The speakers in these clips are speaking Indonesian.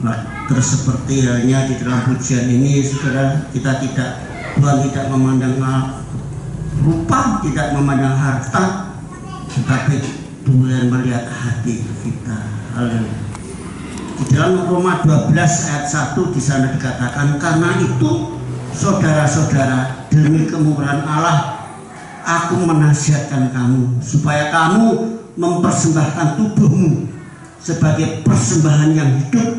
Nah, terus seperti halnya di dalam pujian ini, saudara, kita Tuhan tidak memandang rupa, tidak memandang harta, tetapi Tuhan melihat hati kita. Haleluya. Di dalam Roma 12 ayat 1 di sana dikatakan, karena itu saudara-saudara, demi kemurahan Allah aku menasihatkan kamu supaya kamu mempersembahkan tubuhmu sebagai persembahan yang hidup,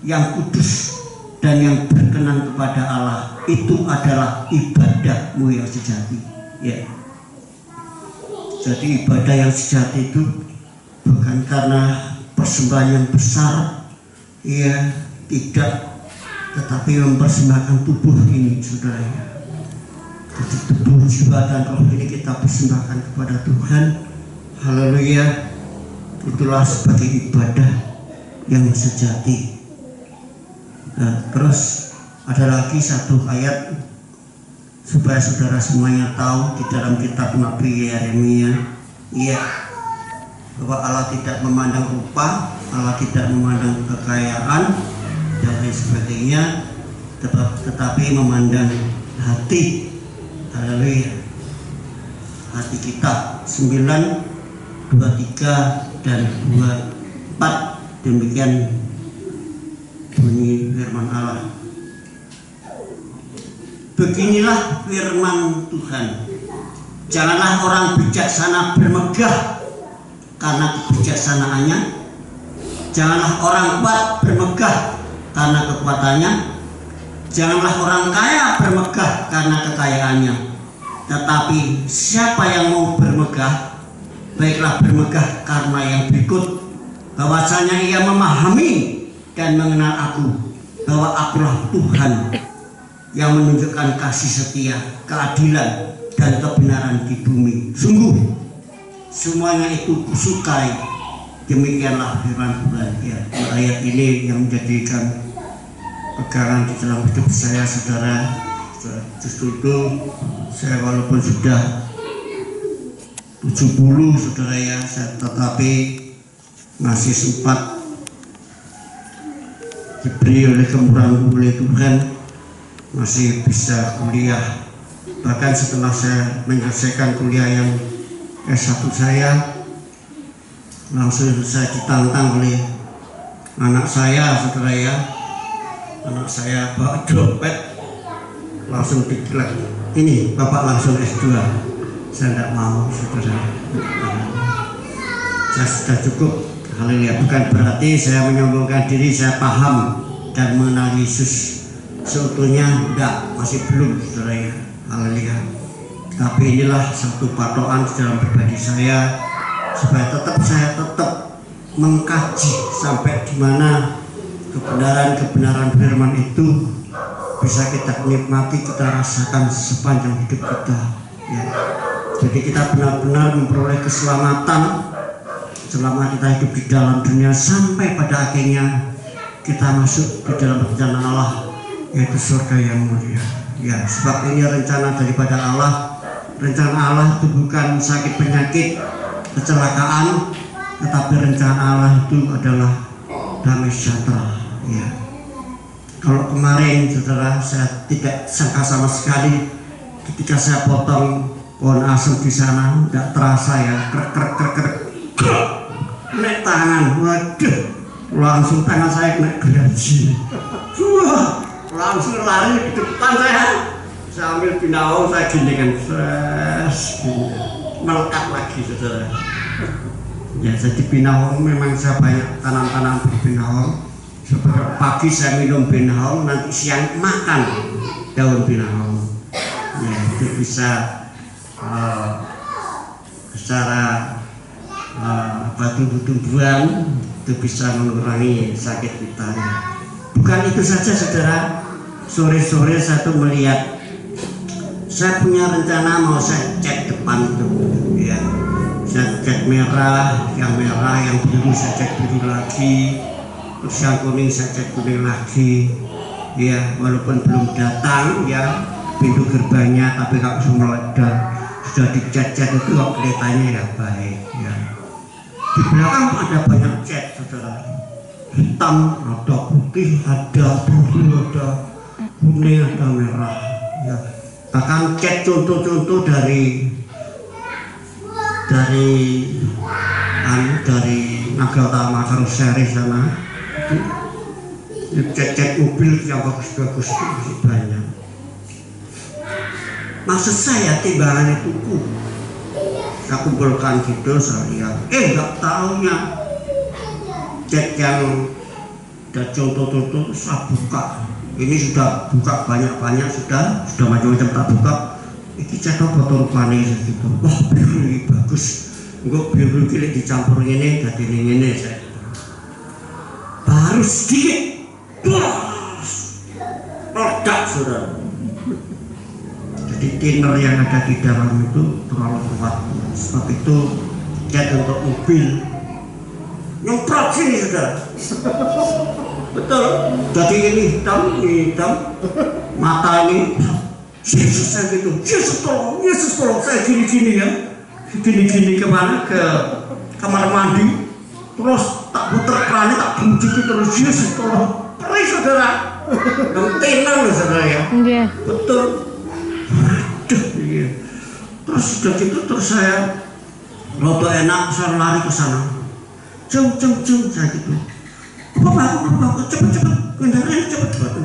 yang kudus, dan yang berkenan kepada Allah. Itu adalah ibadahmu yang sejati. Ya. Jadi ibadah yang sejati itu bukan karena persembahan yang besar, ya, tidak, tetapi mempersembahkan tubuh ini, saudara. Jadi tubuh, jiwa, dan roh ini kita persembahkan kepada Tuhan. Haleluya. Itulah sebagai ibadah yang sejati. Nah, terus ada lagi satu ayat supaya saudara semuanya tahu di dalam kitab Nabi Yeremia, ya, bahwa Allah tidak memandang rupa, Allah tidak memandang kekayaan dan lain sebagainya, tetapi memandang hati. Haleluya. Hati kita. 9, 23 dan 24, demikian bunyi firman Allah. Beginilah firman Tuhan, janganlah orang bijaksana bermegah karena kebijaksanaannya, janganlah orang kuat bermegah karena kekuatannya, janganlah orang kaya bermegah karena kekayaannya, tetapi siapa yang mau bermegah, baiklah bermegah karena yang berikut, bahwasanya ia memahami dan mengenal aku, bahwa akulah Tuhan yang menunjukkan kasih setia, keadilan, dan kebenaran di bumi. Sungguh semuanya itu kusukai. Demikianlah firman Tuhan. Ya, ayat ini yang menjadikan pegangan di dalam hidup saya, saudara. Justru itu saya walaupun sudah 70, saudara ya, saya tetapi masih sempat diberi oleh kemurahan oleh Tuhan, masih bisa kuliah. Bahkan setelah saya menyelesaikan kuliah yang S1 saya, langsung saya ditantang oleh anak saya, saudara ya. Anak saya bawa dompet, langsung diklik, ini bapak langsung S2. Saya tidak mau, saudara. Saya sudah cukup. Haleluya. Bukan berarti saya menyombongkan diri, saya paham dan mengenal Yesus seutuhnya, enggak, masih belum, saudara ya. Haleluya. Tapi inilah satu patokan dalam pribadi saya, supaya saya tetap mengkaji sampai di mana kebenaran firman itu bisa kita nikmati, kita rasakan sepanjang hidup kita, ya. Jadi kita benar-benar memperoleh keselamatan selama kita hidup di dalam dunia, sampai pada akhirnya kita masuk di dalam rencana Allah, yaitu surga yang mulia. Ya, sebab ini rencana daripada Allah. Rencana Allah itu bukan sakit penyakit, kecelakaan, tetapi rencana Allah itu adalah damai sejahtera. Ya. Kalau kemarin, saudara, saya tidak sangka sama sekali ketika saya potong pohon asem di sana, tidak terasa ya, krek, naik tangan, waduh, langsung tangan saya kena gergaji. Wah, langsung lari di depan saya ambil pindaun, saya gini kan, melekat lagi, saudara. Ya, jadi pindaun memang saya banyak tanam-tanam pindaun. Seperti pagi saya minum pindaun, nanti siang makan daun pindaun. Ya, itu bisa secara tumbuh-tumbuhan itu bisa mengurangi sakit kita. Bukan itu saja, saudara. Sore-sore saya tuh melihat, saya punya rencana mau saya cat depan itu, ya. Saya cat merah, yang biru saya cat biru lagi, terus yang kuning saya cat kuning lagi, ya. Walaupun belum datang, ya, pintu gerbangnya, tapi kalau sudah dicat-cat itu kelihatannya ya baik, ya. Di belakang ada banyak cat, saudara, hitam atau putih. putih, ada biru, ada kuning, ada merah. Ya. Bahkan cek contoh-contoh dari Naga Utama karoseri sana, cek mobil yang bagus-bagus itu banyak. Maksud saya timbangannya tuku, saya kumpulkan gitu, saya lihat, nggak tahunya cek yang ada contoh-contoh saya buka. Ini sudah buka banyak-banyak, sudah macam-macam tak buka. Ini cek foto rupanya gitu. Wah, biru ini bagus. Enggak biru ini dicampur ini, jadi ini saya. Baru sedikit, meledak saudara. Jadi thinner yang ada di dalam itu terlalu kuat. Sebab itu cek untuk mobil. Nyemprot sini saudara. Betul. Jadi ini hitam, mata ini. Yesus saya gitu, Yesus tolong saya gini-gini ya, gini kemana ke kamar mandi, terus tak puter kerannya, tak buncuki terus, Yesus tolong, perih saudara, yang tenang loh saudara ya, betul, aduh iya. Terus sudah gitu terus saya rodo enak, saya lari ke sana, jom saya gitu, apa cepet, kendaraannya cepet,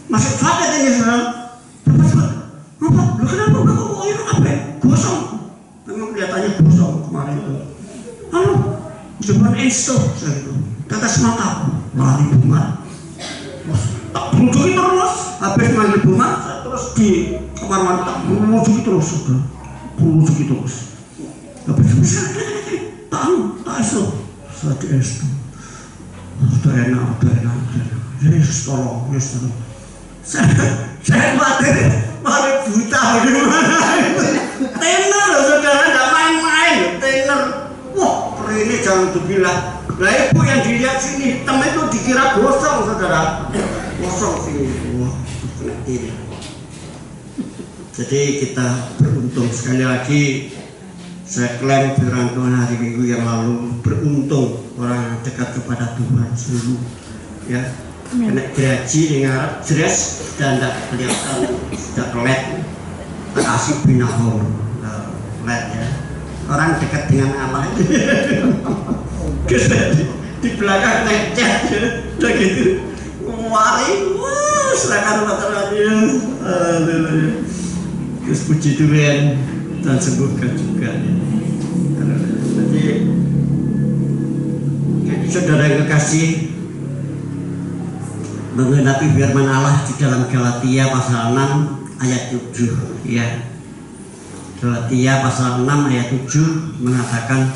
masih sakit ini saudara. Apa? Kenapa? Ini apa? Gosong. Memang kelihatannya gosong kemarin itu. Halo, cuman install saya itu. Tetes mata, lari bunga. Tak bujuki terus. Habis manggil bunga, saya terus di kamar mandi tak bujuki terus. Bujuki terus. Habis bisa, tak install. Saya di install. Udah enak. Yesus tolong. Saya mati buta gimana itu tener loh saudara, nggak main-main tener. Wah ini jangan dibilang lah ibu yang dilihat sini hitam itu dikira gosong saudara, gosong sini. Wah ini jadi kita beruntung sekali lagi. Saya klaim firman Tuhan hari Minggu yang lalu, beruntung orang yang dekat kepada Tuhan seluruh ya. Kena gaji dengan jelas dan tidak kelihatan, sudah kelet, kasih binahor, kelet ya. Orang dekat dengan Allah itu, di belakang lecet, udah gitu, wari, serahkan materainya, terus puji Tuhan dan sembuhkan juga. Jadi saudara yang kekasih, mengenapi firman Allah di dalam Galatia pasal 6 ayat 7 ya. Galatia pasal 6 ayat 7 mengatakan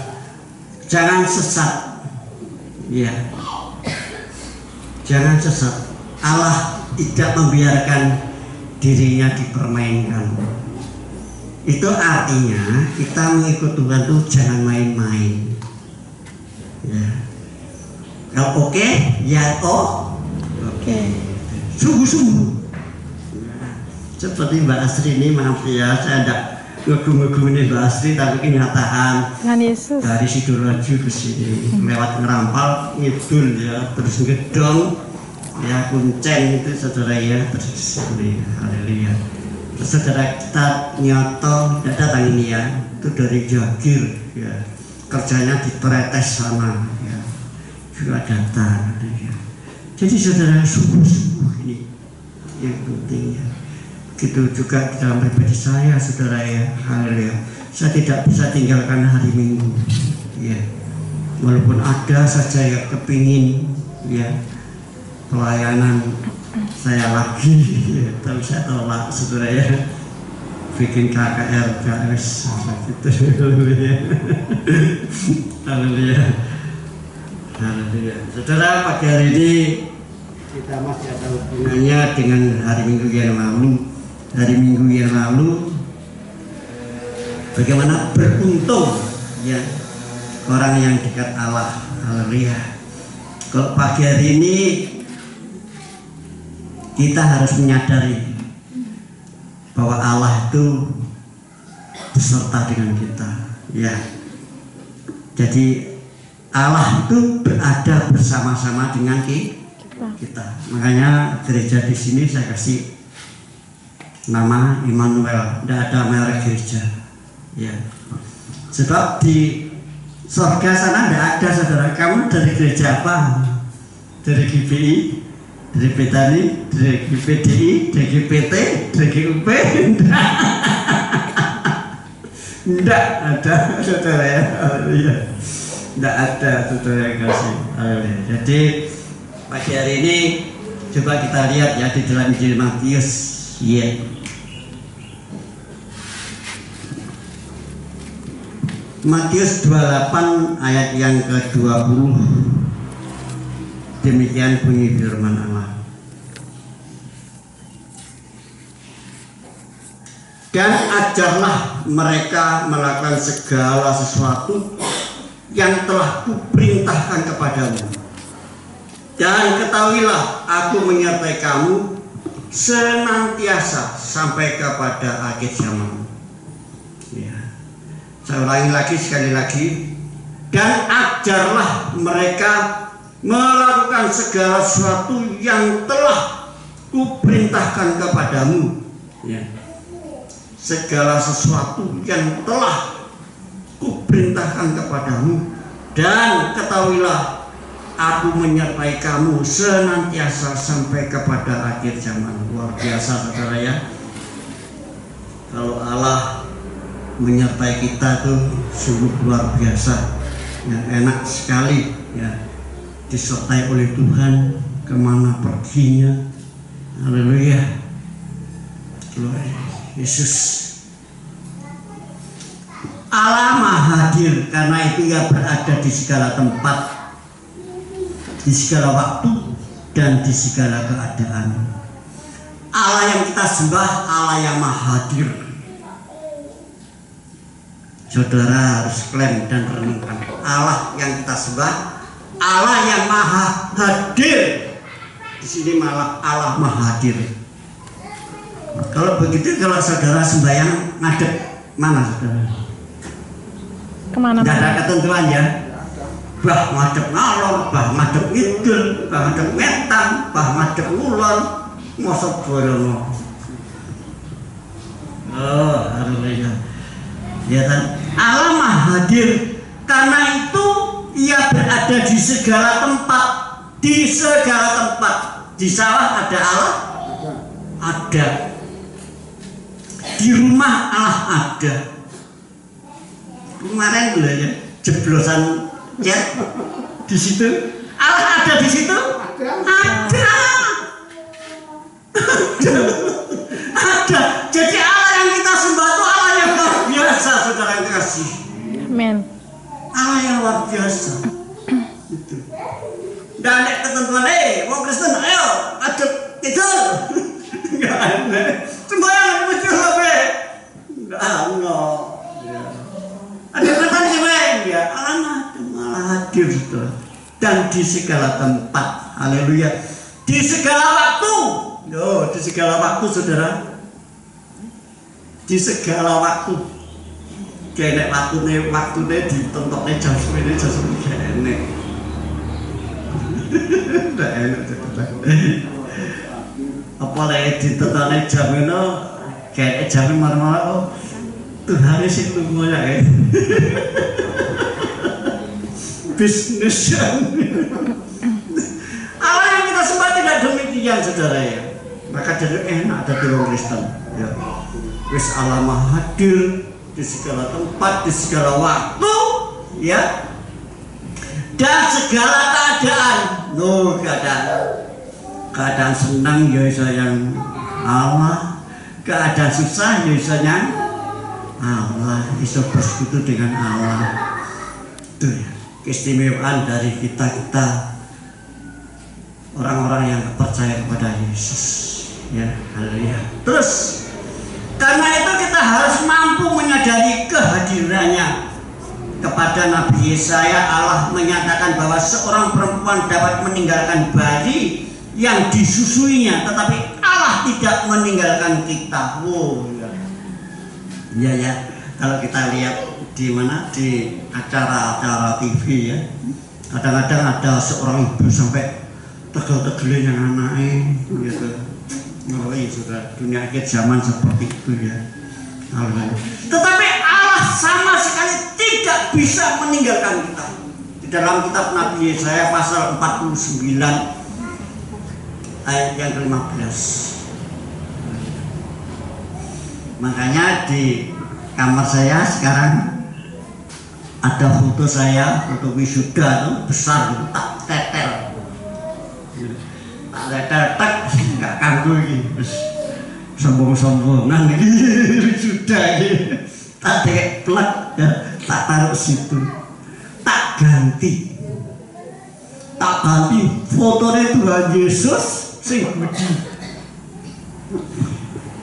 jangan sesat ya. Jangan sesat. Allah tidak membiarkan dirinya dipermainkan. Itu artinya kita mengikut Tuhan itu jangan main-main ya. Kalau oke ya oke, sungguh-sungguh. Seperti Mbak Asri ini, maaf ya, saya tidak ngegum-ngegum ini Mbak Asri, tapi kenyataan dari Sidoarjo ke sini, lewat Ngerampal, ngidul ya, terus ngedong, ya kunceng itu saudara ya, terus ini, haleluya. Terus saudara kita nyoto, tidak datang ini ya, itu dari Jagir, ya, kerjanya di Tretes sana, ya, juga datang, ya. Jadi saudara sungguh-sungguh ini yang penting ya. Gitu juga di dalam pribadi saya saudara ya, haleluya. Saya tidak bisa tinggalkan hari Minggu ya. Walaupun ada saja yang kepingin ya pelayanan saya lagi ya, tapi saya tolak saudara ya. Bikin KKR guys gitu. Haleluya. Haleluya. Haleluya. Saudara, pagi hari ini kita masih ada hubungannya dengan hari Minggu yang lalu. Hari Minggu yang lalu bagaimana beruntung ya orang yang dekat Allah. Haleluya. Kalau pagi hari ini kita harus menyadari bahwa Allah itu beserta dengan kita ya. Jadi Allah itu berada bersama-sama dengan kita kita. Makanya gereja di sini saya kasih nama Immanuel, tidak ada merek gereja. Ya. Sebab di surga sana tidak ada, saudara. Kamu dari gereja apa? Dari GPI, dari Betani, dari GPDI, dari GPT, dari GUP? Tidak ada, saudara ya. Haleluya. Tidak ada, saudara yang kasih. Haleluya. Jadi pagi hari ini coba kita lihat ya di dalam Injil Matius. Ya. Matius 28 ayat yang ke-20. Demikian bunyi firman Allah. Dan ajarlah mereka melakukan segala sesuatu yang telah kuperintahkan kepadamu. Dan ketahuilah aku menyertai kamu senantiasa sampai kepada akhir zaman. Ya. Saya ulangi lagi sekali lagi. Dan ajarlah mereka melakukan segala sesuatu yang telah kuperintahkan kepadamu. Ya. Segala sesuatu yang telah kuperintahkan kepadamu, dan ketahuilah aku menyertai kamu senantiasa sampai kepada akhir zaman. Luar biasa, saudara ya. Kalau Allah menyertai kita tuh sungguh luar biasa ya, enak sekali ya, disertai oleh Tuhan kemana perginya. Haleluya, Yesus. Allah Maha Hadir, karena itu Ia berada di segala tempat, di segala waktu, dan di segala keadaan. Allah yang kita sembah, Allah yang Maha Hadir. Saudara harus klaim dan renungkan, Allah yang kita sembah, Allah yang Maha Hadir. Di sini malah Allah Maha Hadir. Kalau begitu, kalau saudara sembahyang ngadep mana, saudara? Kemana? Tidak ada ketentuan ya. Bah ngadep ngalor, bah ngadep ngidul, bah ngadep ngetan, bah ngadep ngulon, mosok borono. Oh, haleluya. Ya kan? Allah Maha Hadir. Karena itu Ia berada di segala tempat, di segala tempat. Di sawah ada Allah, ada. Di rumah Allah ada. Kemarin dulu ya, jeblosan ya di situ. Allah ada di situ? Ada. Ada. Jadi Allah yang kita sembah itu Allah yang luar biasa, saudara yang kasih. Amin. Allah yang luar biasa. Itu. Dan ketentuan, mau Kristen, ayo, aduk tidur. Enggak ada. Sembahyang mesti sampai. Enggak ada. Ada kata sembahyang ya, Allah malah hadir dan di segala tempat. Haleluya. Di segala waktu. Di segala waktu, saudara. Di segala waktu. Kene waktune ditentokne jam 9 jam 10 kene. Ndak enak saudara. Apa lek ditentokne jam ngono, kene jam marah-marah kok Tuhan sing tunggu ya. Bisnis. Allah yang kita sembah tidak demikian, saudara ya. Maka jadi enak ada orang Kristen ya. Wis Allah Maha Hadir di segala tempat, di segala waktu ya, dan segala keadaan. Keadaan senang ya sayang Allah, keadaan susah ya sayang Allah, bisa bersekutu dengan Allah. Itu ya keistimewaan dari kita orang-orang yang percaya kepada Yesus ya. Haleluya. Terus karena itu kita harus mampu menyadari kehadirannya. Kepada Nabi Yesaya, Allah menyatakan bahwa seorang perempuan dapat meninggalkan bayi yang disusuinya, tetapi Allah tidak meninggalkan kita. Ya, kalau kita lihat di mana, di acara-acara TV ya, kadang-kadang ada seorang ibu sampai tegel-tegelnya yang anaknya gitu. Ngeri sudah dunia akhir zaman seperti itu ya. Tetapi Allah sama sekali tidak bisa meninggalkan kita. Di dalam kitab Nabi Yesaya pasal 49 ayat yang ke-15. Makanya di kamar saya sekarang ada foto saya, foto wisuda itu besar, tak tetel, tak nggak kanggo ini, sombong-sombongan ini wisuda ini, tak kayak plat, ya, tak taruh situ, tak ganti fotonya Tuhan Yesus, sing puji,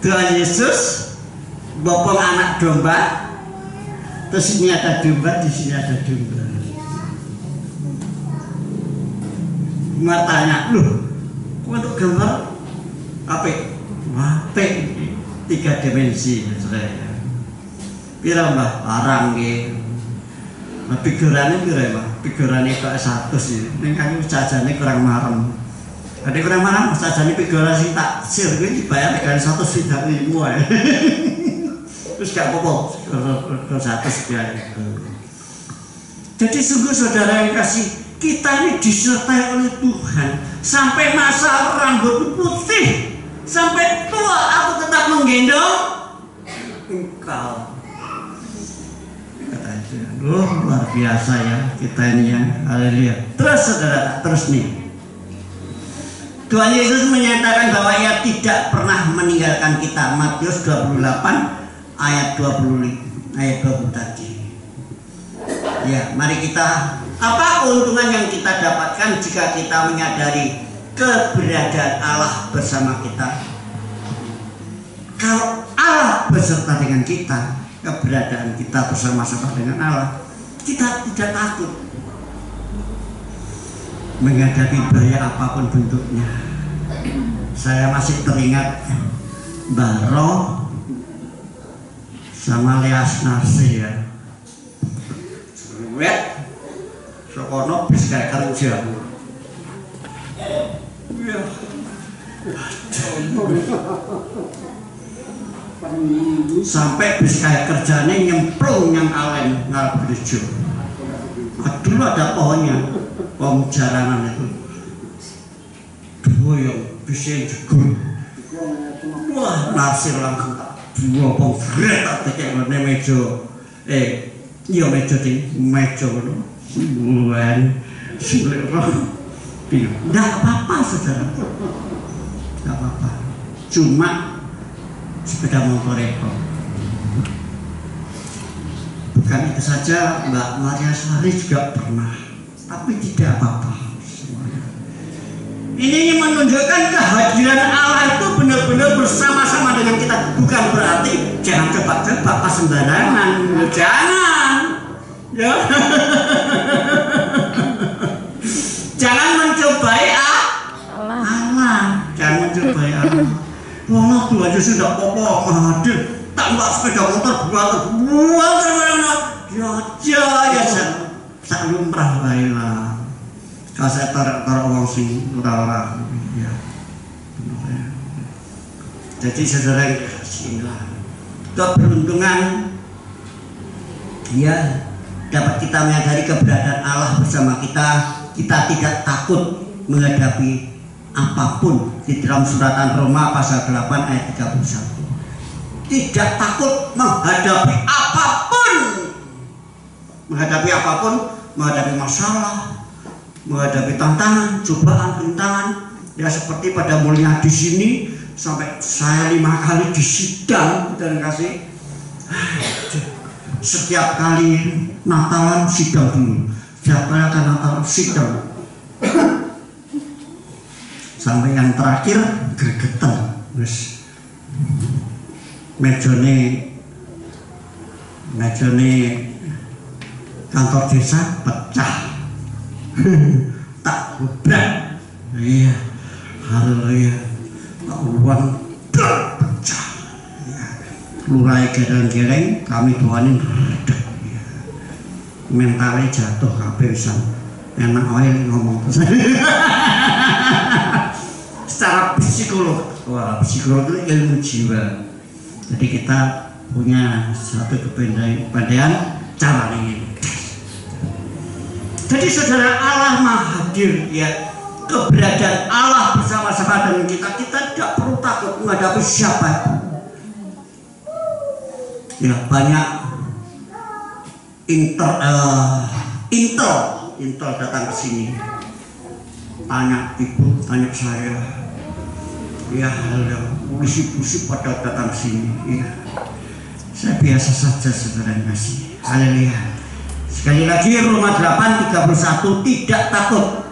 Tuhan Yesus, bopong anak domba. Terus ini ada domba, di sini ada domba. Gua tanya, loh, untuk gambar apa? Wah, tiga dimensi, saya. Pira mbah, larang gitu. Nah, figurannya pira mbah? Figurannya kok 100 sih. Neng kami sajane kurang marem. Ada kurang marem, sajane figuran sih tak sir, gue dibayar dengan 105 ya. Terus gak apa-apa, ke 100 sekian itu. Jadi sungguh saudara yang kasih, kita ini disertai oleh Tuhan sampai masa rambut putih, sampai tua aku tetap menggendong engkau. Kata itu, luar biasa ya kita ini ya, haleluya. Terus saudara, terus nih, Tuhan Yesus menyatakan bahwa Ia tidak pernah meninggalkan kita. Matius 28 ayat 20 tadi. Ya, mari kita, apa keuntungan yang kita dapatkan jika kita menyadari keberadaan Allah bersama kita? Kalau Allah beserta dengan kita, keberadaan kita bersama-sama dengan Allah, kita tidak takut menghadapi bahaya apapun bentuknya. Saya masih teringat Baro sama Leas Narsi ya, wet sokono bis kayak kerja ya. Sampai bis kayak kerjanya nyemplung yang alen ngal berejo. Dulu ada pohonnya, pohon jalanan itu dua yang bisa jegur. Wah, Narsir langsung tak dua penggerak tak kayak mana meja, iya meja ting meja itu, buan sulit roh, tidak apa-apa saudara, tidak apa-apa, cuma sepeda motor itu, bukan itu saja Mbak Maria Sari juga pernah, tapi tidak apa-apa. Ini menunjukkan kehadiran Allah itu benar-benar bersama-sama dengan kita. Bukan berarti jangan coba-coba pas sembarangan, jangan, ya. Jangan mencobai Allah, jangan mencobai Allah. Wah, Tuhan aja sudah pokok hadir, tambah sepeda motor buat ya sak lumrah baiklah. Kalau saya tarik uang sing ora-ora ya. Jadi saudara yang kasihlah, keberuntungan ya dapat kita menyadari keberadaan Allah bersama kita. Kita tidak takut menghadapi apapun. Di dalam suratan Roma pasal 8 ayat 31. Tidak takut menghadapi apapun. Menghadapi apapun, menghadapi masalah, menghadapi tantangan, cobaan, rintangan, ya seperti pada mulia di sini sampai saya 5 kali disidang dan kasih setiap kali Natalan sidang dulu, setiap kali akan Natalan sidang sampai yang terakhir gregetan, wis mejone kantor desa pecah. Tak berat, iya, haleluya, uang pecah, ya. Lurai gereng-gereng, kami doain redak, ya. Mentalnya jatuh kabeh pisan, enak wae ngomong. Secara psikolog, wah psikolog itu ilmu jiwa. Jadi kita punya satu kepandaian cara ini. Jadi saudara, Allah Maha Hadir, ya, keberadaan Allah bersama-sama dengan kita. Kita tidak perlu takut menghadapi siapa. Ya, banyak Intel datang ke sini, tanya ibu, tanya saya, ya, polisi pada datang ke sini. Ya, saya biasa saja saudara kasih. Haleluya. Sekali lagi Roma 8:31, tidak takut.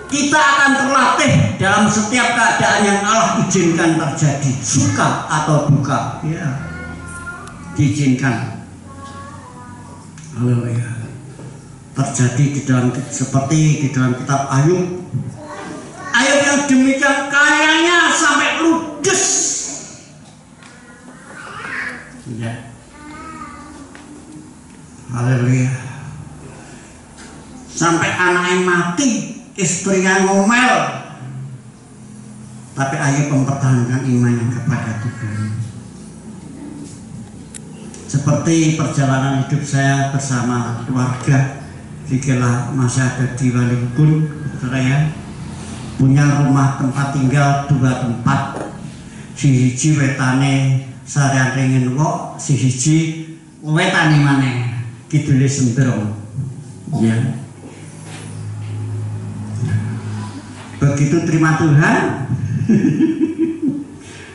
Kita akan terlatih dalam setiap keadaan yang Allah izinkan terjadi, suka atau duka. Ya, diizinkan. Haleluya. Terjadi di dalam, seperti di dalam kitab Ayub. Ayub yang demikian kayanya sampai ludes. Ya. Haleluya. Sampai anaknya mati, istrinya ngomel, tapi Ayub mempertahankan imannya kepada Tuhan. Seperti perjalanan hidup saya bersama keluarga, jikalau masih ada di Walibukun, saya punya rumah tempat tinggal 2 tempat, siji wetane Sarian Ringin Wok, siji wetane maneh Kidule Sembrong. Ya. Begitu terima Tuhan,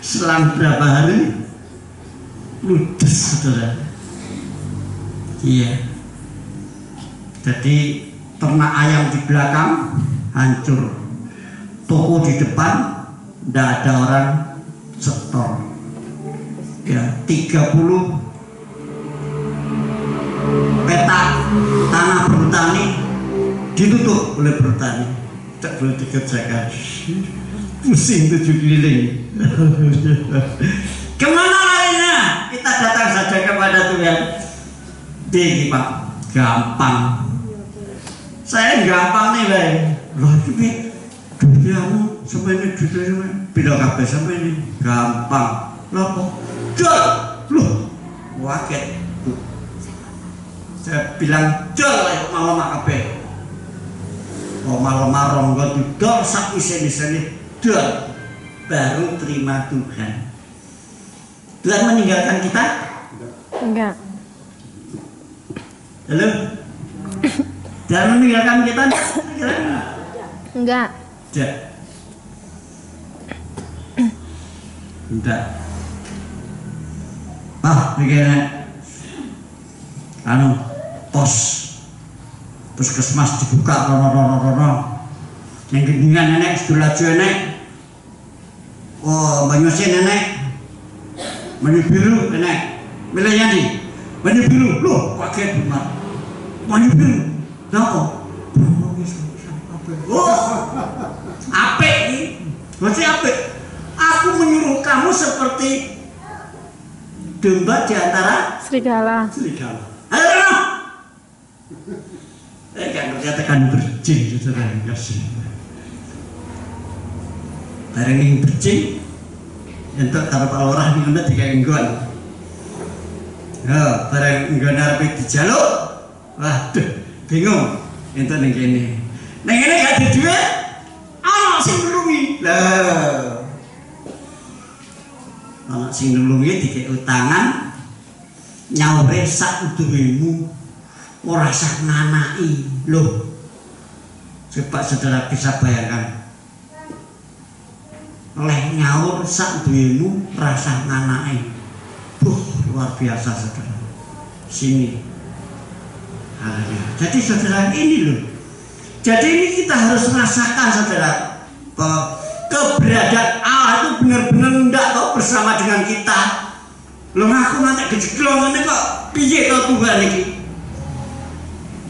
selang berapa hari ludes saudara. Iya. Jadi ternak ayam di belakang hancur, toko di depan tidak ada orang setor. Ya, 30 petak tanah bertani ditutup oleh bertani. Tak boleh dikerjakan, pusing 7 keliling. Kemana larinya? Kita datang saja kepada Tuhan. Dih Pak, gampang. Saya gampang nih Bang. Loh itu duniamu sampai ini dunia beda kabeh sampai ini gampang. Loh kok? Jol, loh, waket. Saya bilang jol ayo malam kabeh. Oh malam ronggo didol sak isen-isene dol, baru terima Tuhan. Tuhan meninggalkan kita? Enggak. Halo? Tuhan meninggalkan kita? Enggak. Tidak. Tidak. Begini puskesmas dibuka rono yang gendingan nenek sedulaju nenek, oh Banyuasin nenek, Banyu Biru nenek, milihnya di Banyu Biru, loh kaget benar Banyu Biru, kenapa? Oh apik ini, masih apik. Aku menyuruh kamu seperti domba di antara serigala. Ayo kan ternyata kan berjing saudara kasih. Bareng ini berjing, untuk kalau Pak Lurah ini udah dikenggon. Ya, bareng nggon arep dijaluk, waduh bingung. Entuk ning kene. Ning kene gak ada duit, anak sing nulungi. Lah. Anak sing nulungi dikek utangan, nyaure sak duwemu. Ora sah nganaki loh. Coba saudara bisa bayangkan, oleh nyaur sak duwemu rasa nganaki. Luar biasa saudara. Sini. Jadi saudara ini loh. Jadi ini kita harus rasakan saudara, bahwa keberadaan Allah itu benar-benar tidak tahu bersama dengan kita. Loh aku nanti kejeglongan kok piye kok Tuhan ini.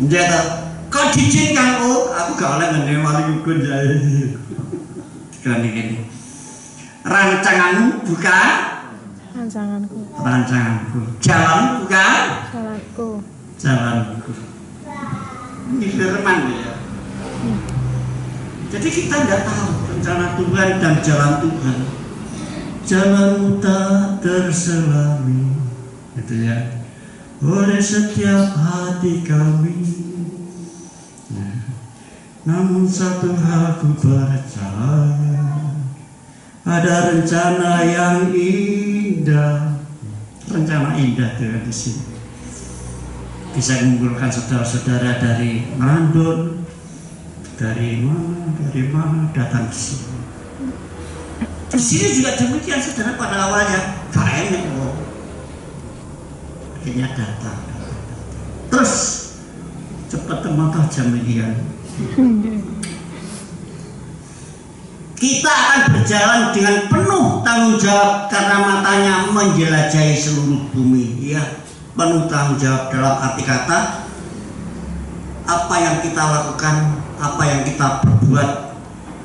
Njata, kau diizinkan aku gak oleh ngene Walibukun jaya. Gini. Rancanganmu bukan? Rancanganku. Jalan bukan? Jalanku. Ini firman ya. Jadi kita nggak tahu rencana Tuhan dan jalan Tuhan. Jalanmu tak terselami, gitu ya, oleh setiap hati kami. Namun satu hal ku percaya, ada rencana yang indah. Rencana indah Tuhan di sini bisa mengumpulkan saudara-saudara dari Randon, dari mana datang ke sini. Di sini juga demikian saudara, pada awalnya gak enak loh. Akhirnya datang. Terus cepat teman-teman jaminan. Kita akan berjalan dengan penuh tanggung jawab karena matanya menjelajahi seluruh bumi. Ya, penuh tanggung jawab dalam arti kata apa yang kita lakukan, apa yang kita perbuat,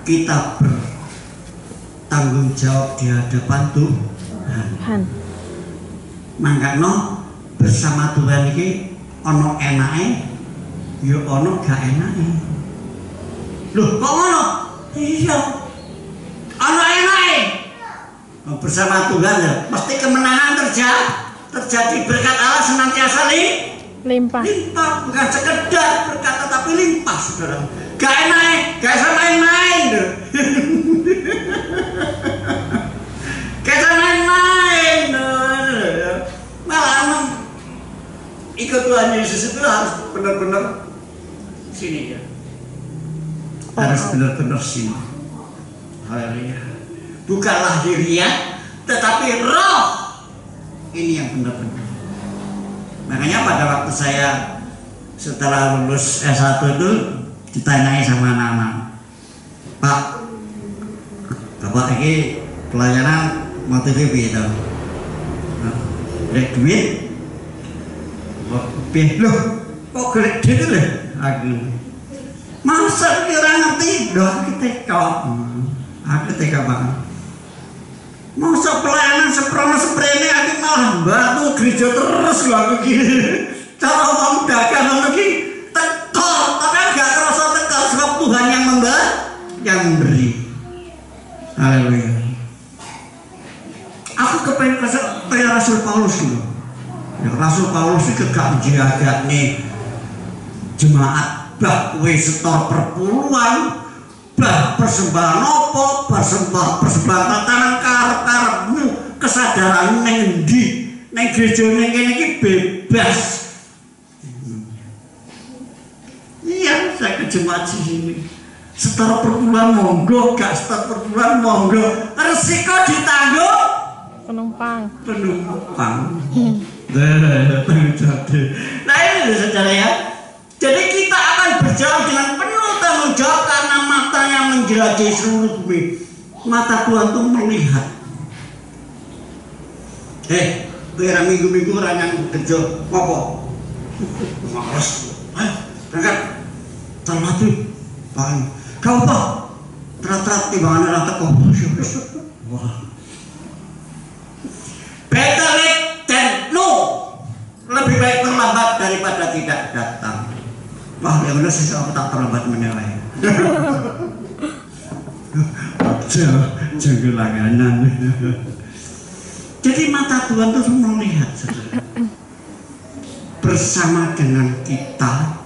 kita bertanggung jawab di hadapan Tuhan. Mangkano bersama Tuhan ini ono enake, yo ono gak enake. Loh, kok ngono? Iya. Ono enake. Bersama Tuhan ya, pasti kemenangan terjadi berkat Allah senantiasa limpah, bukan sekedar berkat tapi limpah, saudara. Gak enak, gak bisa main-main deh. Gak bisa main-main. Malah ikut Tuhan Yesus itu harus benar-benar sini ya. Harus benar-benar sini. Haleluya. Bukan lahiriah, tetapi roh. Ini yang benar-benar. Makanya pada waktu saya setelah lulus S1 itu ditanyai sama anak-anak, Pak, Bapak ini pelayanan motifnya gitu, gelek duit, loh, kok gelek duit itu loh? Aku, masa kira ngerti? Loh, aku teka banget. Masa pelayanan seprone aku malah batu gereja terus lho aku gini. Cara orang dagang lagi tekor, tapi enggak terasa tekor sebab Tuhan yang memberi. Haleluya. Aku kepengen kayak Rasul Paulus dulu. Ya, Rasul Paulus itu gak jaga nih jemaat bah kowe setor perpuluhan, bah persembahan opo, persembahan tatanan karep-karepmu, kesadaran neng endi, neng gereja neng kene iki bebas. Iya, saya ke jemaat sini. Setor perpuluhan monggo, gak setor perpuluhan monggo. Resiko ditanggung penumpang. Nah ini saudara ya. Jadi kita akan berjalan dengan penuh tanggung jawab karena mata yang menjelajahi seluruh bumi. Mata Tuhan itu melihat. Kira minggu-minggu ranyan kerja apa? Males. Berangkat. Selamat tuh. Kau apa? Terat-terat timbangan orang teko. Wah. Better late than no. Lebih baik terlambat daripada tidak datang. Wah, yang benar sih aku tak terlambat menilai. Jangan langganan. Jadi mata Tuhan itu melihat, saudara. Bersama dengan kita,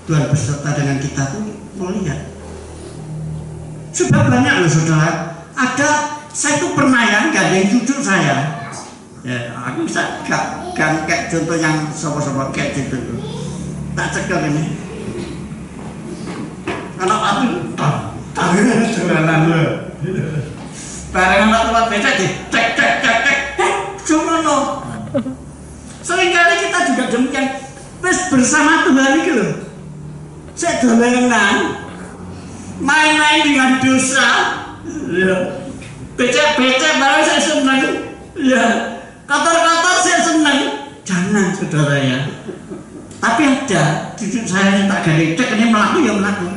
Tuhan beserta dengan kita tuh melihat. Sebab banyak loh saudara. Saya tuh pernah ya gandeng cucu saya. Ya, aku bisa kayak contoh yang sopo-sopo kayak gitu. Tak cekal ini. Anak aku tangan jalanan lo. Barang anak tempat becak di cek. Cuma no. Seringkali kita juga demikian. Bersama Tuhan itu loh. Saya dolengan, main-main dengan dosa. Ya. Becek-becek barang saya senang. Ya. Kotor-kotor saya senang. Jangan saudara ya. Tapi ada cucu saya yang tak gandeng cek ini melaku ya melaku.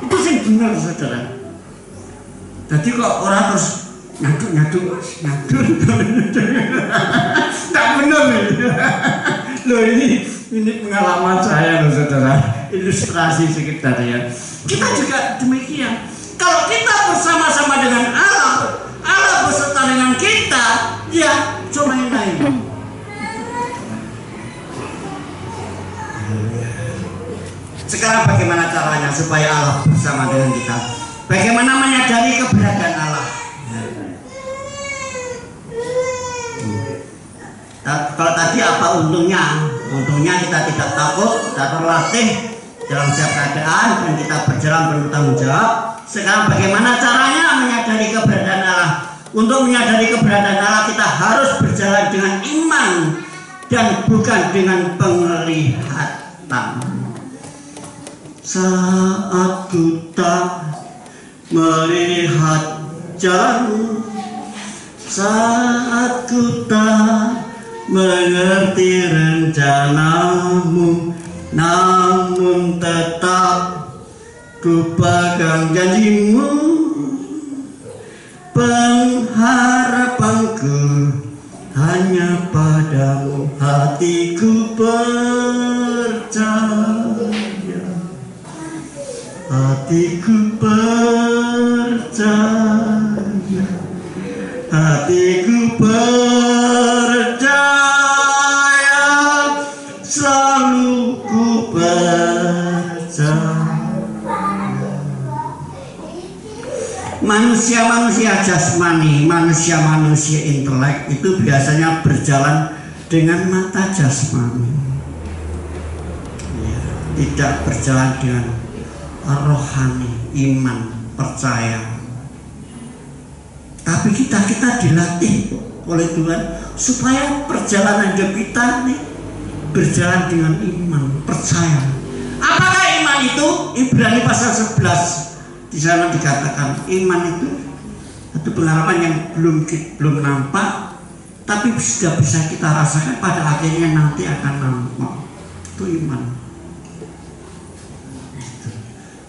Itu sih benar saudara. Jadi kok orang terus nyaduk. Tak benar nih. Loh ini pengalaman saya loh saudara. ilustrasi sekitar ya. Kita juga demikian. Kalau kita bersama-sama dengan Allah, Allah beserta dengan kita, ya cuma lain. Sekarang bagaimana caranya supaya Allah bersama dengan kita? Bagaimana menyadari keberadaan Allah? Kalau tadi apa untungnya? Untungnya kita tidak takut, kita terlatih dalam setiap keadaan dan kita berjalan bertanggung jawab. Sekarang bagaimana caranya menyadari keberadaan Allah? Untuk menyadari keberadaan Allah kita harus berjalan dengan iman dan bukan dengan penglihatan. Saat ku tak melihat jalanmu, saat ku tak mengerti rencanamu, namun tetap ku pegang janjimu. Pengharapanku hanya padamu, hatiku percaya, hatiku percaya, hatiku percaya, selalu ku percaya. Manusia-manusia jasmani, manusia-manusia intelek itu biasanya berjalan dengan mata jasmani, ya, tidak berjalan dengan rohani, iman, percaya. Tapi kita dilatih oleh Tuhan supaya perjalanan hidup kita nih berjalan dengan iman, percaya. Apakah iman itu? Ibrani pasal 11 di sana dikatakan iman itu satu pengharapan yang belum nampak, tapi sudah bisa kita rasakan pada akhirnya nanti akan nampak. Itu iman.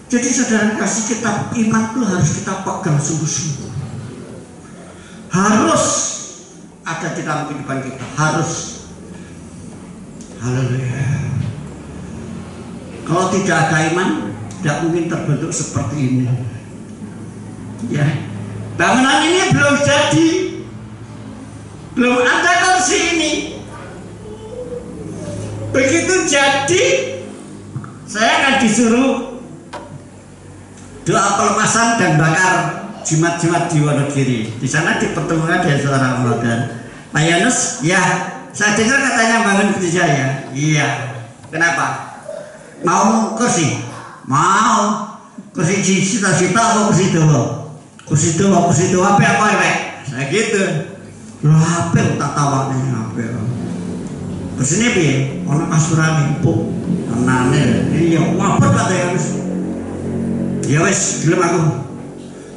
Jadi saudara kasih, kita iman itu harus kita pegang sungguh-sungguh. Harus ada di dalam kehidupan kita, harus. Haleluya. Kalau tidak ada iman, tidak mungkin terbentuk seperti ini. Ya, bangunan ini belum jadi, belum ada kursi ini. Begitu jadi, saya akan disuruh doa pelepasan dan bakar jimat-jimat di Wonogiri. Di sana dipertemukan dengan seorang Ramadan. Pak Yanus, ya, saya dengar katanya bangun gereja ya. Iya. Kenapa? Mau kursi? Mau. Kursi cita-cita apa kursi doa? Kursi doa apa ya? Saya gitu. Loh, apa tak tawarnya apa? Kursi ini piye? Ono kasurane empuk. Tenane. Iya, ngapot Pak Yanus. Ya wis, gelem aku.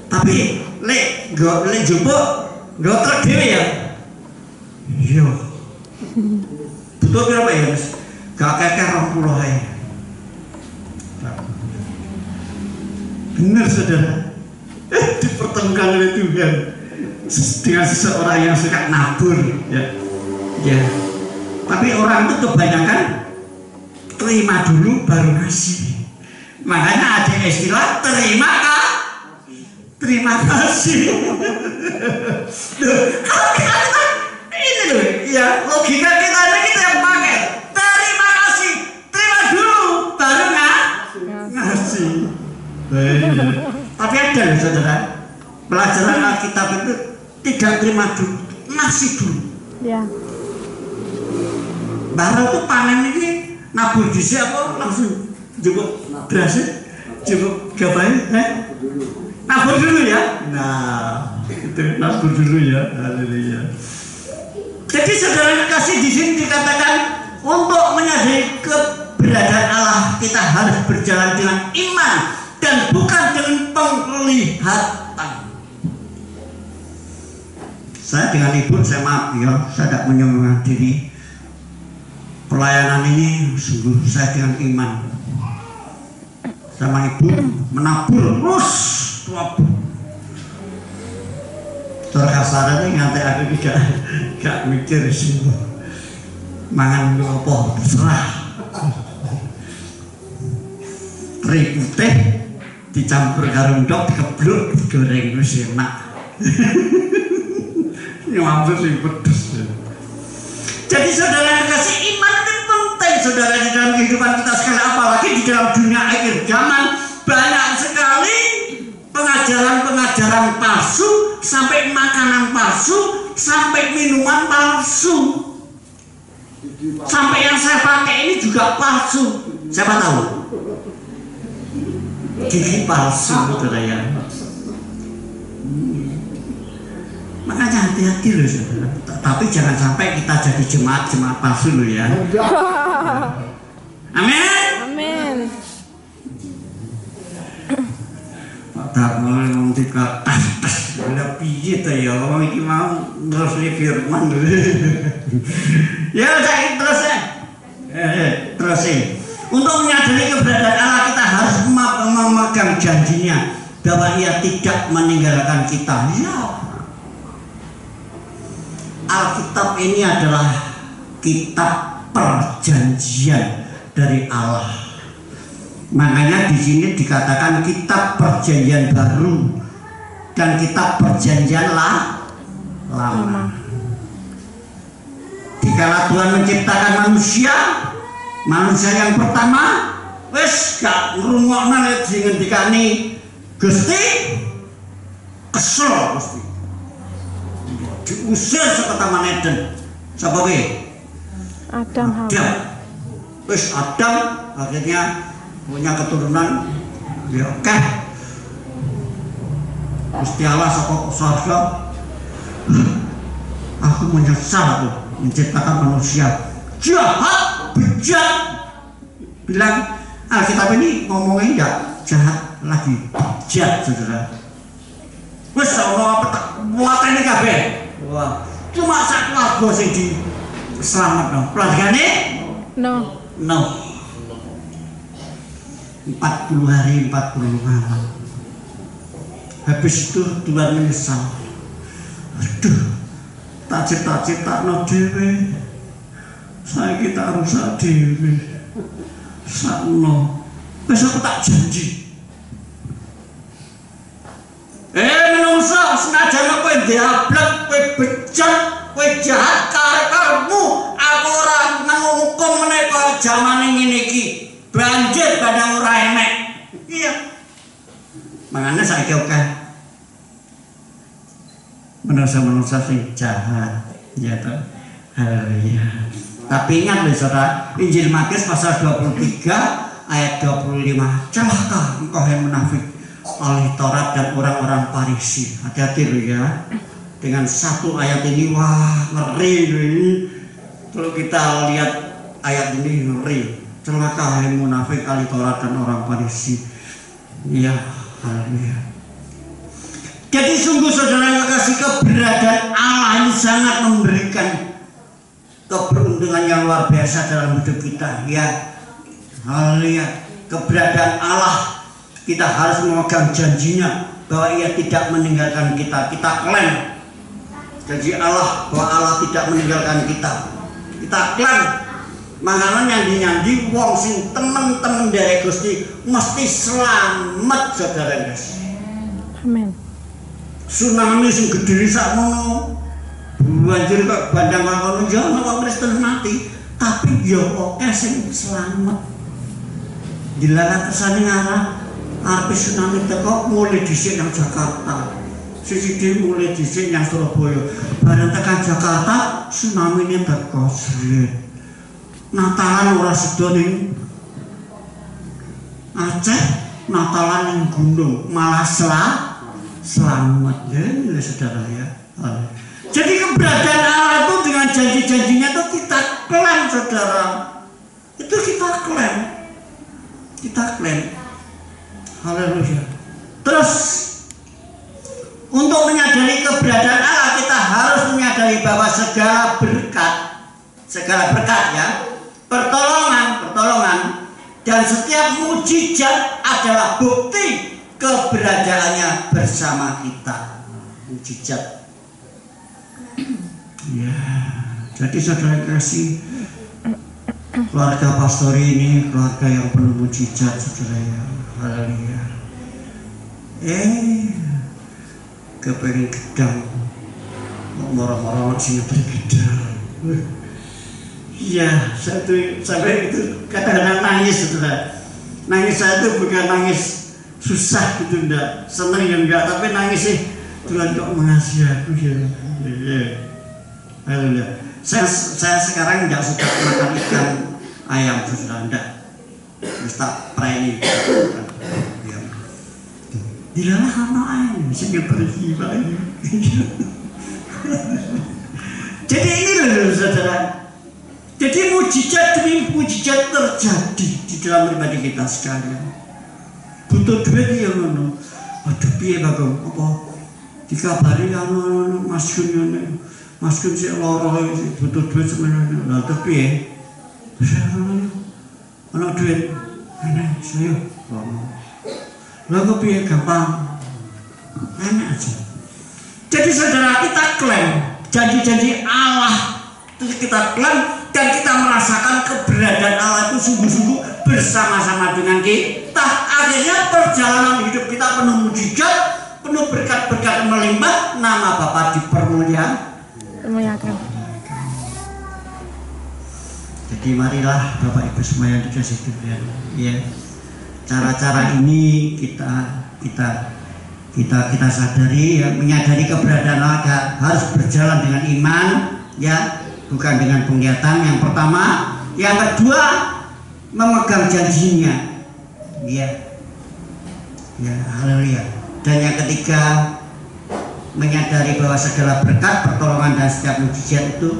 Tapi lek njupuk nggo truk dhewe ya. Iya. Butuh berapa ya, Mas? Gak kakek 20 ae. Benar saudara. Dipertemukan oleh Tuhan dengan seseorang yang suka nabur, ya. Ya. Tapi orang itu kebanyakan terima dulu baru ngasih. Makanya ada istilah terima kasih. Kalau kita ini loh, ya logika kita yang pakai terima kasih, terima dulu baru ngasih. Tapi ada loh saudara, pelajaran Alkitab itu tidak terima dulu, ngasih dulu. Ya. Baru tuh panen ini nabur di siapa langsung jemput berasnya, jemput gapai, nabur dulu ya. Nah, itu nabur dulu ya. Haleluya. Jadi saudara kasih di sini dikatakan untuk menyadari keberadaan Allah kita harus berjalan dengan iman dan bukan dengan penglihatan. Saya dengan ibu, saya maaf ya, saya tidak menyombongkan diri. Pelayanan ini sungguh saya dengan iman. Sama ibu menabur terus tuabur. Terkasarannya ngantai aku gak mikir sih. Mangan apa terserah. teri putih dicampur karo ndok dikebluk digoreng wis enak. Ini mampus sing pedes. Jadi saudara kasih iman itu penting saudara di dalam kehidupan kita sekali, apalagi di dalam dunia akhir zaman banyak sekali pengajaran-pengajaran palsu, sampai makanan palsu, sampai minuman palsu, sampai yang saya pakai ini juga palsu. Siapa tahu? Gigi palsu saudara ya. Makanya hati-hati loh saudara. Tapi jangan sampai kita jadi jemaat palsu loh ya. Amin. Amin. Tak mau ngomong tiga tas udah piye tuh ya, orang ini mau terus firman dulu. Ya saya terus terus untuk menyadari keberadaan Allah kita harus memegang janjinya bahwa Ia tidak meninggalkan kita. Ya, Alkitab ini adalah kitab perjanjian dari Allah. Makanya di sini dikatakan kitab perjanjian baru dan kitab perjanjian lama. Dikala Tuhan menciptakan manusia yang pertama wis gak ngrungokno nek ngendikani Gusti kesel Gusti. Diusir saka Taman Eden. Sapa kowe? Adam. Wis Adam akhirnya punya keturunan ya oke. Gusti Allah saka surga, aku menyesal tuh menciptakan manusia jahat, bejat. Bilang Alkitab ini ngomongnya enggak jahat lagi, bejat saudara. Wes ono apa tak muatane kabeh. Wah, cuma sak keluarga sing diselametno. Keluargane? No. 40 hari 40 malam. Habis itu Tuhan menyesal. Aduh, tak cipta-ciptakno dhewe. Saiki tak rusak dhewe. Sakno. Wis aku tak janji. Menungso senajan kowe diablek, kowe bejat, kowe jahat karepmu, aku ora nghukum meneka jamane ngene iki. Banjir badang ora enek. Iya. Makanya saiki oke. Manusia sing jahat, ya toh. Haleluya. Tapi ingat loh saudara, Injil Matius pasal 23 ayat 25. Celaka engkau yang munafik, ahli Taurat dan orang-orang Farisi. Hati-hati loh ya. Dengan satu ayat ini, wah ngeri loh ini. Kalau kita lihat ayat ini ngeri. Celaka hai munafik, ahli Taurat dan orang Farisi. Iya, haleluya. Jadi sungguh saudara yang kasih, keberadaan Allah ini sangat memberikan keberuntungan yang luar biasa dalam hidup kita. Ya, haleluya. Keberadaan Allah, kita harus memegang janjinya bahwa Ia tidak meninggalkan kita. Kita klaim janji Allah bahwa Allah tidak meninggalkan kita. Kita klaim. Makanan yang dinyanyi wong sing temen-temen dari Gusti mesti selamat saudara guys. Amin. Tsunami sing gede sakmono, banjir kok bandang ngono ya wong Kristen mati, tapi ya oke sing selamat. Dilarang kesane ngarah arep tsunami teko mulai dhisik nang Jakarta. Siji mulai dhisik nang Surabaya. Bareng tekan Jakarta tsunami-ne teko sret. Natalan ora sedo ning Aceh, Natalan ning gunung malah selamat ya saudara ya. Jadi keberadaan Allah itu dengan janji-janjinya itu kita klaim saudara. Itu kita klaim. Haleluya. Terus untuk menyadari keberadaan Allah kita harus menyadari bahwa segala berkat ya, pertolongan dan setiap mujizat adalah bukti keberadaannya bersama kita. Mujizat. Ya, jadi saudara kasih, keluarga pastor ini keluarga yang penuh mujizat saudara ya. haleluya. Kepengen gedang kok moro-moro sing gedang. Iya, sampai itu kadang-kadang nangis saudara. Nangis saya itu bukan nangis susah gitu, enggak, seneng ya enggak, tapi nangis sih Tuhan kok mengasihi aku ya. Haleluya. Saya sekarang enggak suka makan ikan ayam saudara, enggak. Wis tak preni. Dilalah ana ayam sing pergi bayi. Jadi ini loh saudara. Jadi mujizat demi mujizat terjadi di dalam pribadi kita sekalian. Butuh duit ya ngono. Aduh piye Bagong? Apa dikabari anu Mas Gun sik lara butuh duit semenane. Lah terus piye? Ana duit. Ana saya. Lah kok piye gampang? Enak aja. Jadi saudara, kita klaim janji-janji Allah itu kita klaim, dan kita merasakan keberadaan Allah itu sungguh-sungguh bersama-sama dengan kita. Akhirnya perjalanan hidup kita penuh mujizat, penuh berkat-berkat melimpah, nama Bapa Memuliakan. Jadi marilah Bapak Ibu semua yang dikasih Tuhan, ya. Cara-cara ini kita sadari, ya, menyadari keberadaan Allah harus berjalan dengan iman, ya, bukan dengan penglihatan. Yang pertama, yang kedua memegang janjinya, ya, haleluya. Dan yang ketiga menyadari bahwa segala berkat, pertolongan dan setiap mujizat itu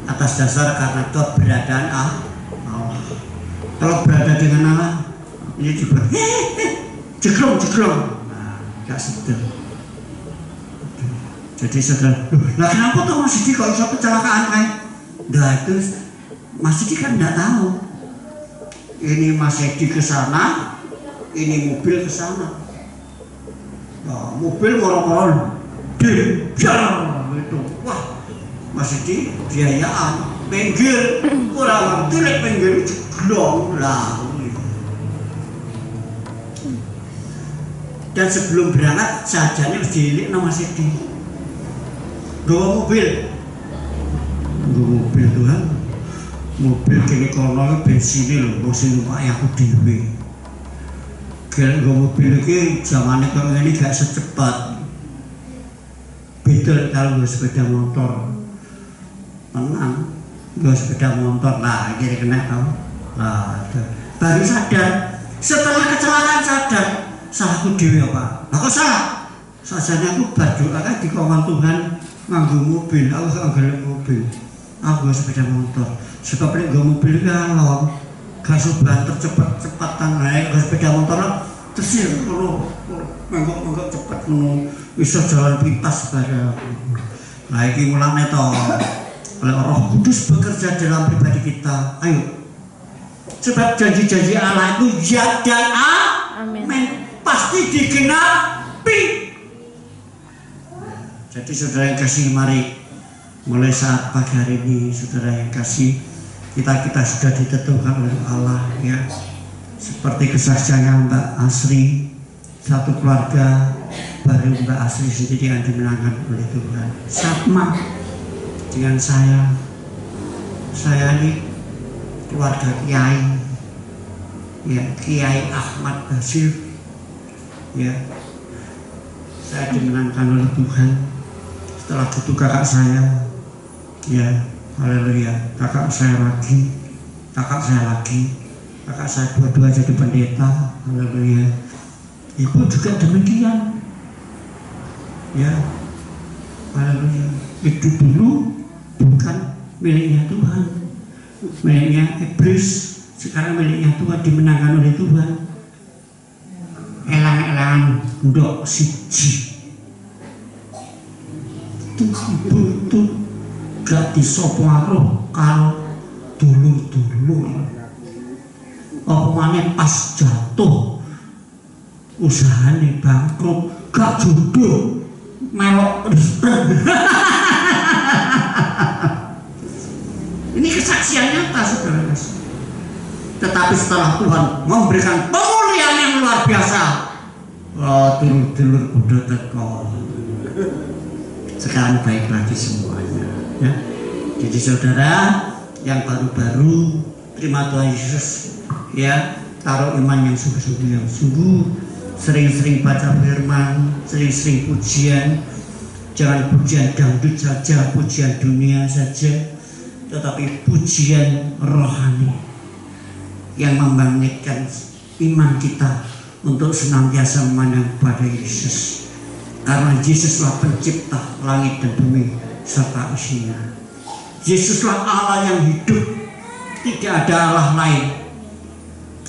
atas dasar karena keberadaan Allah. Kalau berada dengan Allah, ini juga jeglong. Gak sedih. Jadi saudara, nah kenapa tuh Mas Didi kok bisa kecelakaan kayak? Nah itu Mas Didi kan nggak tahu. Ini Mas Didi ke sana, ini mobil ke sana. Nah, mobil moro-moro dijar gitu. Wah, Mas Didi biayaan, pinggir, kurang ngerti pinggir jeglong lah. Dan sebelum berangkat sajanya harus dilihat nama Sidi. Bawa mobil Tuhan, mobil kini kono bensinnya loh, bensin numpak aku dewe. Kalau mobil ini zamannya kalau ini gak secepat. Beda kalau nggak sepeda motor, tenang, nggak sepeda motor, nah jadi kena tau. Nah, baru sadar, setelah kecelakaan sadar. Salahku dewe apa? Aku salah. Sajane aku berdoa kan di kawan Tuhan nganggo mobil, aku gak ngelek mobil. Aku sepeda motor. Sebab nek nggo mobil kalau gak banter cepet-cepetan naik ke sepeda motor terus ngono mangkok cepet ngono iso jalan pintas bareng. Nah iki mulane to oleh Roh Kudus bekerja dalam pribadi kita. Ayo. Sebab janji-janji Allah itu ya dan amin. Pasti digenapi. Jadi saudara yang kasih, mari mulai saat pagi hari ini saudara yang kasih, kita sudah ditentukan oleh Allah, ya. Seperti kesaksiannya Mbak Asri, satu keluarga baru Mbak Asri sendiri yang dimenangkan oleh Tuhan. Sama dengan saya ini keluarga Kiai, ya, Kiai Ahmad Basir. Ya, saya dimenangkan oleh Tuhan. Setelah itu kakak saya, ya, haleluya, kakak saya lagi, kakak saya dua-dua jadi pendeta, haleluya. Ibu juga demikian, ya, haleluya. Itu dulu bukan miliknya Tuhan, miliknya iblis, sekarang miliknya Tuhan, dimenangkan oleh Tuhan. Elang-elang ndok siji ibu itu gak disoparuh kalau dulu apa maneh pas jatuh usahane bangkrut gak jodoh melok ini kesaksian nyata saudara. Tetapi setelah Tuhan memberikan pemulihannya yang luar biasa. Oh, dulur-dulur udah teko. Sekarang baik lagi semuanya, ya. Jadi saudara yang baru-baru terima Tuhan Yesus, ya, taruh iman yang sungguh-sungguh, yang sungguh, sering-sering baca firman, sering-sering pujian. Jangan pujian dangdut saja, pujian dunia saja, tetapi pujian rohani yang membangkitkan iman kita untuk senantiasa memandang pada Yesus. Karena Yesuslah pencipta langit dan bumi serta isinya. Yesuslah Allah yang hidup. Tidak ada Allah lain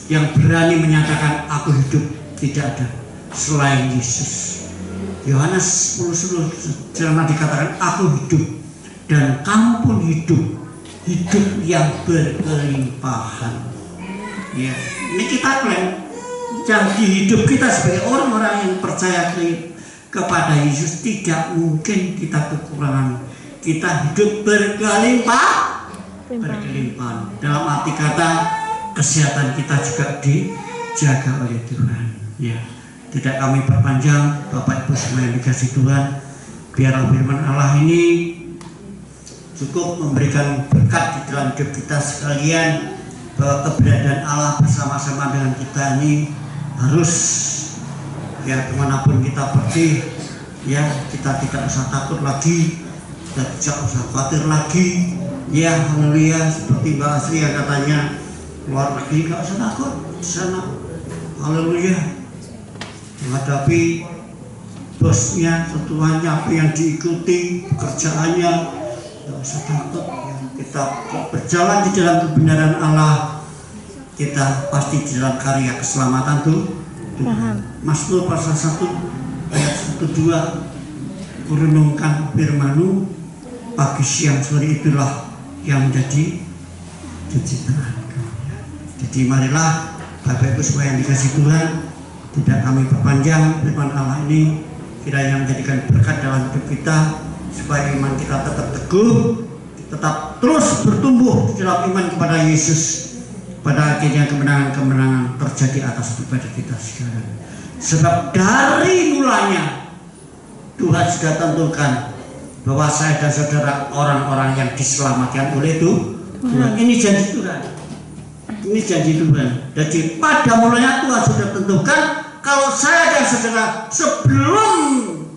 yang berani menyatakan aku hidup. Tidak ada selain Yesus. Yohanes 10:10 dikatakan aku hidup dan kamu pun hidup, hidup yang berkelimpahan. Ya, ini kita klaim. Jadi hidup kita sebagai orang-orang yang percaya kepada Yesus berkelimpahan. Tidak mungkin kita kekurangan. Kita hidup berkelimpahan. Dalam arti kata kesehatan kita juga dijaga oleh Tuhan. Ya. Tidak kami perpanjang, Bapak Ibu semua yang dikasih Tuhan, biarlah firman Allah ini cukup memberikan berkat di dalam hidup kita sekalian, bahwa keberadaan Allah bersama-sama dengan kita ini harus, ya, kemanapun kita pergi, ya, kita tidak usah takut lagi, kita tidak usah khawatir lagi, ya, haleluya. Seperti Mbak Asri yang katanya luar negeri nggak usah takut di sana, haleluya. Menghadapi bosnya, ketuanya, apa yang diikuti, pekerjaannya, tidak usah takut. Kita berjalan di dalam kebenaran Allah, kita pasti di dalam karya keselamatan Tuhan. Mazmur pasal 1 ayat 1-2, merenungkan firman-Mu pagi siang sore, itulah yang menjadi penciptaan Kau. Jadi marilah Bapak Ibu semua yang dikasih Tuhan, tidak kami perpanjang, firman Allah ini kiranya menjadikan berkat dalam hidup kita, supaya iman kita tetap teguh, tetap terus bertumbuh di dalam iman kepada Yesus. Pada akhirnya kemenangan-kemenangan terjadi atas pribadi kita sekarang. Sebab dari mulanya Tuhan sudah tentukan bahwa saya dan saudara orang-orang yang diselamatkan oleh Tuhan. Ini janji Tuhan. Ini janji Tuhan. Jadi pada mulanya Tuhan sudah tentukan kalau saya dan saudara sebelum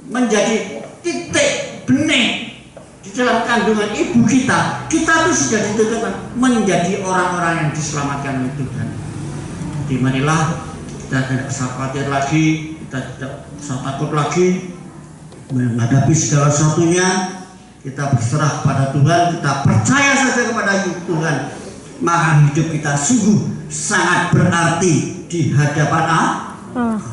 menjadi titik benih di dalam kandungan ibu kita tuh sudah ditentukan menjadi orang-orang yang diselamatkan oleh Tuhan. Jadi marilah kita tidak usah khawatir lagi, kita tidak usah takut lagi menghadapi segala sesuatunya. Kita berserah pada Tuhan, kita percaya saja kepada Tuhan, maka hidup kita sungguh sangat berarti di hadapan Allah.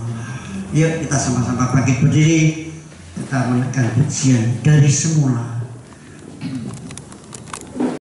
Yuk kita sama-sama bangkit berdiri, kita menekan pujian dari semula.